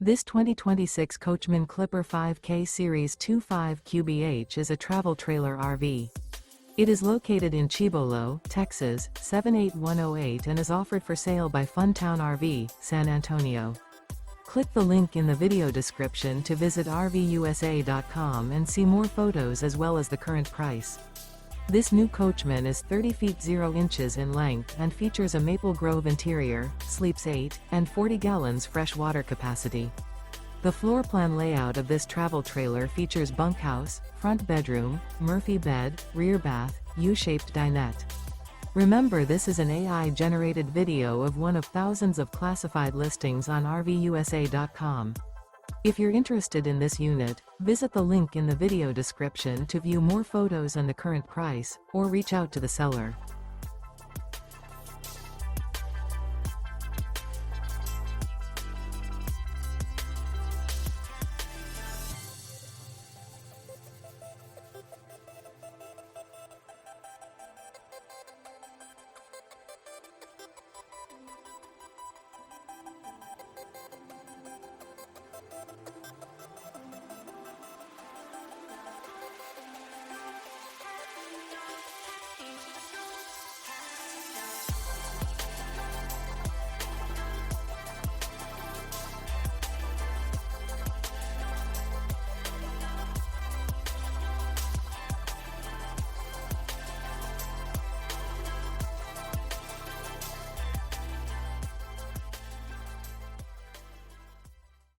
This 2026 Coachmen Clipper 5K Series 25 QBH is a travel trailer RV. It is located in Cibolo, Texas, 78108 and is offered for sale by Funtown RV, San Antonio. Click the link in the video description to visit RVUSA.com and see more photos as well as the current price. This new Coachmen is 30 feet 0 inches in length and features a Maple Grove interior, sleeps 8, and 40 gallons fresh water capacity. The floor plan layout of this travel trailer features bunkhouse, front bedroom, Murphy bed, rear bath, U-shaped dinette. Remember, this is an AI-generated video of one of thousands of classified listings on RVUSA.com. If you're interested in this unit, visit the link in the video description to view more photos and the current price, or reach out to the seller.